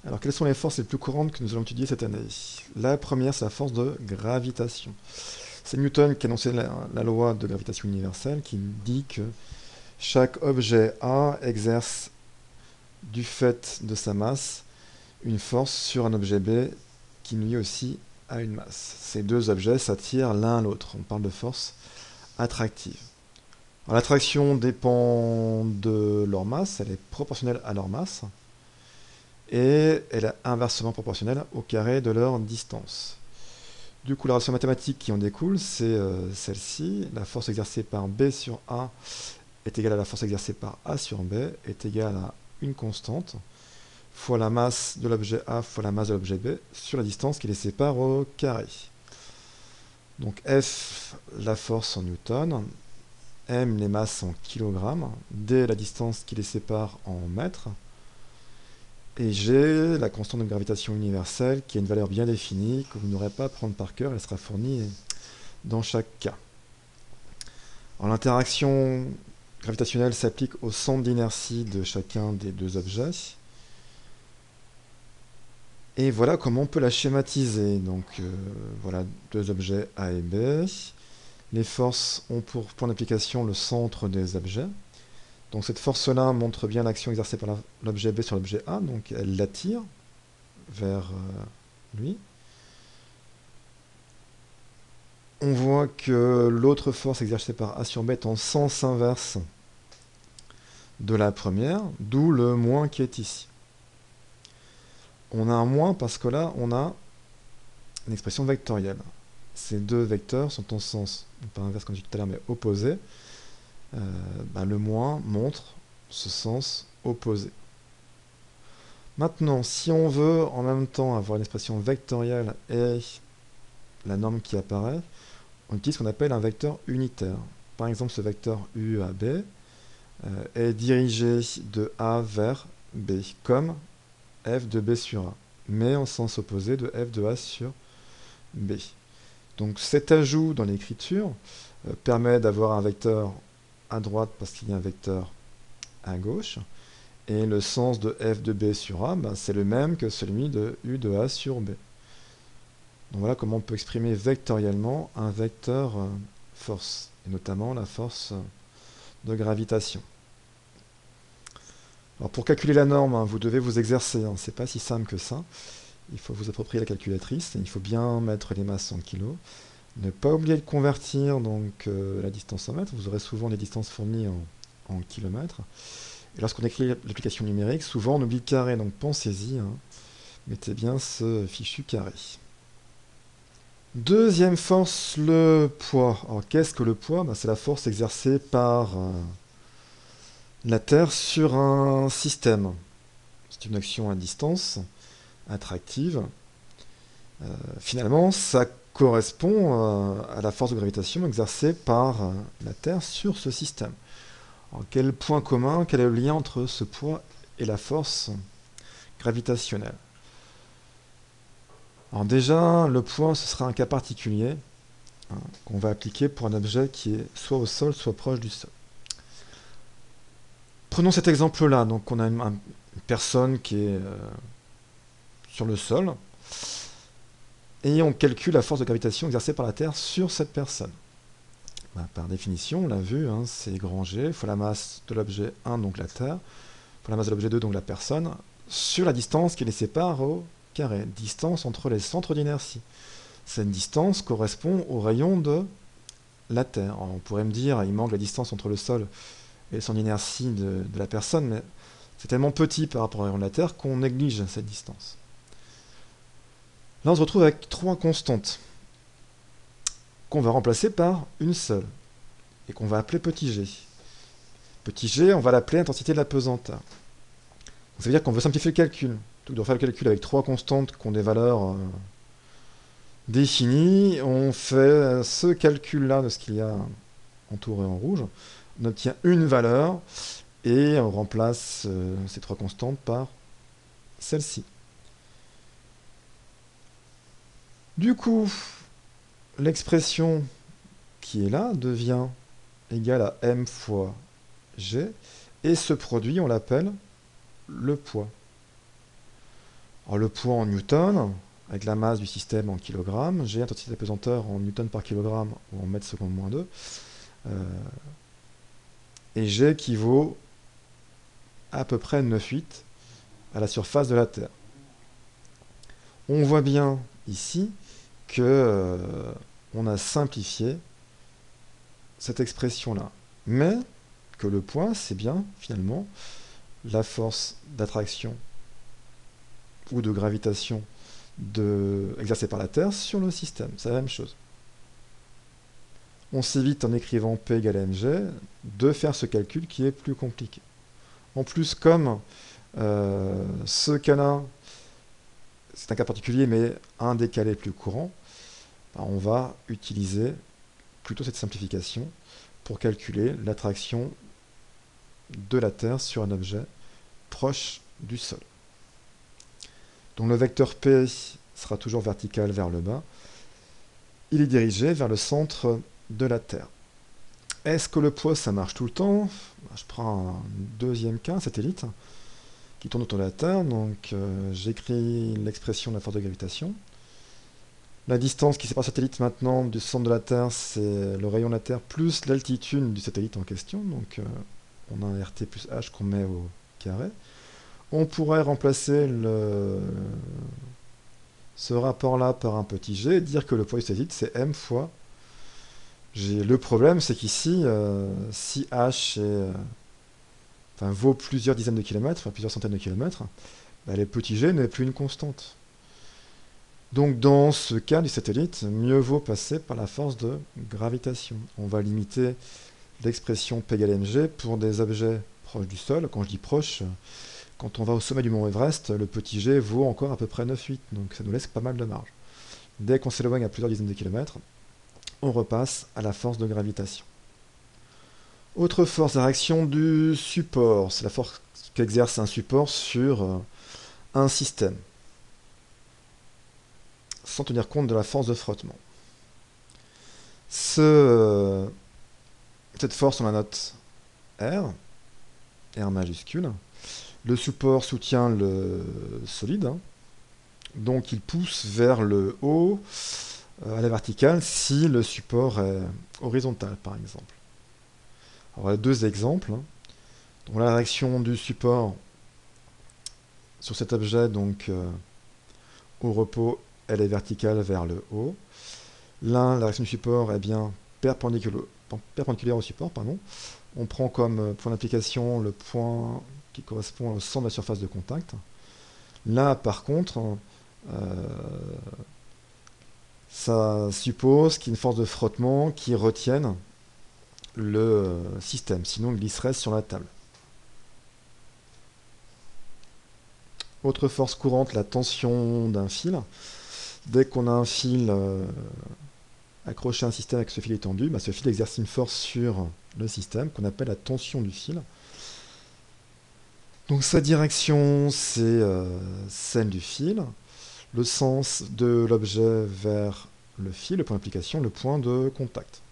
Alors, quelles sont les forces les plus courantes que nous allons étudier cette année? La première, c'est la force de gravitation. C'est Newton qui a annoncé la loi de gravitation universelle qui dit que chaque objet A exerce, du fait de sa masse, une force sur un objet B qui nuit aussi à une masse. Ces deux objets s'attirent l'un l'autre. On parle de force attractive. L'attraction dépend de leur masse, elle est proportionnelle à leur masse, et elle est inversement proportionnelle au carré de leur distance. Du coup, la relation mathématique qui en découle, c'est celle-ci. La force exercée par B sur A est égale à la force exercée par A sur B, est égale à une constante, fois la masse de l'objet A fois la masse de l'objet B, sur la distance qui les sépare au carré. Donc F, la force en newton, M, les masses en kilogrammes, D, la distance qui les sépare en mètres, et G, la constante de gravitation universelle, qui a une valeur bien définie, que vous n'aurez pas à prendre par cœur, elle sera fournie dans chaque cas. L'interaction gravitationnelle s'applique au centre d'inertie de chacun des deux objets. Et voilà comment on peut la schématiser. Donc voilà deux objets A et B. Les forces ont pour point d'application le centre des objets. Donc cette force-là montre bien l'action exercée par l'objet B sur l'objet A. Donc elle l'attire vers lui. On voit que l'autre force exercée par A sur B est en sens inverse de la première, d'où le moins qui est ici. On a un moins parce que là, on a une expression vectorielle. Ces deux vecteurs sont en sens, pas inverse comme j'ai dit tout à l'heure, mais opposé. Le moins montre ce sens opposé. Maintenant, si on veut en même temps avoir une expression vectorielle et la norme qui apparaît, on utilise ce qu'on appelle un vecteur unitaire. Par exemple, ce vecteur UAB est dirigé de A vers B, comme f de B sur A, mais en sens opposé de f de A sur B. Donc cet ajout dans l'écriture permet d'avoir un vecteur à droite parce qu'il y a un vecteur à gauche, et le sens de f de B sur A, c'est le même que celui de U de A sur B. Donc voilà comment on peut exprimer vectoriellement un vecteur force, et notamment la force de gravitation. Alors pour calculer la norme, vous devez vous exercer, c'est pas si simple que ça. Il faut vous approprier la calculatrice, et il faut bien mettre les masses en kilos. Ne pas oublier de convertir donc la distance en mètres, vous aurez souvent des distances fournies en kilomètres. Et lorsqu'on écrit l'application numérique, souvent on oublie le carré, donc pensez-y, mettez bien ce fichu carré. Deuxième force, le poids. Alors qu'est-ce que le poids? C'est la force exercée par la Terre sur un système. C'est une action à distance, attractive. Finalement, ça correspond à la force de gravitation exercée par la Terre sur ce système. Alors, quel point commun, quel est le lien entre ce poids et la force gravitationnelle? Alors déjà, le poids, ce sera un cas particulier qu'on va appliquer pour un objet qui est soit au sol, soit proche du sol. Prenons cet exemple-là. Donc on a une personne qui est sur le sol, et on calcule la force de gravitation exercée par la Terre sur cette personne. Par définition, on l'a vu, c'est grand G fois la masse de l'objet 1, donc la Terre, fois la masse de l'objet 2, donc la personne, sur la distance qui les sépare au carré, distance entre les centres d'inertie. Cette distance correspond au rayon de la Terre. Alors, on pourrait me dire, il manque la distance entre le sol et son inertie de la personne, mais c'est tellement petit par rapport au rayon de la Terre qu'on néglige cette distance. Là, on se retrouve avec trois constantes qu'on va remplacer par une seule et qu'on va appeler petit g. Petit g, on va l'appeler intensité de la pesanteur. Donc, ça veut dire qu'on veut simplifier le calcul. Plutôt que de faire le calcul avec trois constantes qui ont des valeurs définies, on fait ce calcul-là de ce qu'il y a entouré en rouge. On obtient une valeur et on remplace ces trois constantes par celle-ci. Du coup, l'expression qui est là devient égale à m fois g, et ce produit, on l'appelle le poids. Alors, le poids en newton, avec la masse du système en kilogrammes, G intensité d'apesanteur en newton par kilogramme ou en mètres secondes moins 2, et G équivaut à peu près 9,8 à la surface de la Terre. On voit bien ici que on a simplifié cette expression-là, mais que le poids, c'est bien finalement la force d'attraction ou de gravitation exercée par la Terre sur le système. C'est la même chose. On s'évite en écrivant P égale mg de faire ce calcul qui est plus compliqué. En plus, comme ce cas-là, c'est un cas particulier, mais un des cas les plus courants, on va utiliser plutôt cette simplification pour calculer l'attraction de la Terre sur un objet proche du sol. Donc le vecteur P sera toujours vertical vers le bas. Il est dirigé vers le centre de la Terre. Est-ce que le poids, ça marche tout le temps? Je prends un deuxième cas, un satellite, qui tourne autour de la Terre. Donc j'écris l'expression de la force de gravitation. La distance qui sépare le satellite maintenant du centre de la Terre, c'est le rayon de la Terre plus l'altitude du satellite en question. Donc on a un RT plus H qu'on met au carré. On pourrait remplacer ce rapport-là par un petit g et dire que le poids du satellite, c'est m fois g. Le problème, c'est qu'ici, si h vaut plusieurs dizaines de kilomètres, enfin plusieurs centaines de kilomètres, les petits g n'est plus une constante. Donc dans ce cas du satellite, mieux vaut passer par la force de gravitation. On va limiter l'expression P égale mg pour des objets proches du sol. Quand je dis proche, quand on va au sommet du mont Everest, le petit g vaut encore à peu près 9,8, donc ça nous laisse pas mal de marge. Dès qu'on s'éloigne à plusieurs dizaines de kilomètres, on repasse à la force de gravitation. Autre force, la réaction du support. C'est la force qu'exerce un support sur un système, sans tenir compte de la force de frottement. Cette force, on la note R majuscule. Le support soutient le solide, donc il pousse vers le haut à la verticale si le support est horizontal, par exemple. Alors, il y a deux exemples. Donc, la réaction du support sur cet objet, donc au repos, elle est verticale vers le haut. Là, la réaction du support est bien perpendiculaire au support. On prend comme point d'application le point qui correspond au centre de la surface de contact. Là, par contre, ça suppose qu'il y ait une force de frottement qui retienne le système, sinon il glisserait sur la table. Autre force courante, la tension d'un fil. Dès qu'on a un fil accroché à un système avec ce fil étendu, ce fil exerce une force sur le système qu'on appelle la tension du fil. Donc sa direction, c'est celle du fil. Le sens de l'objet vers le fil, le point d'application, le point de contact.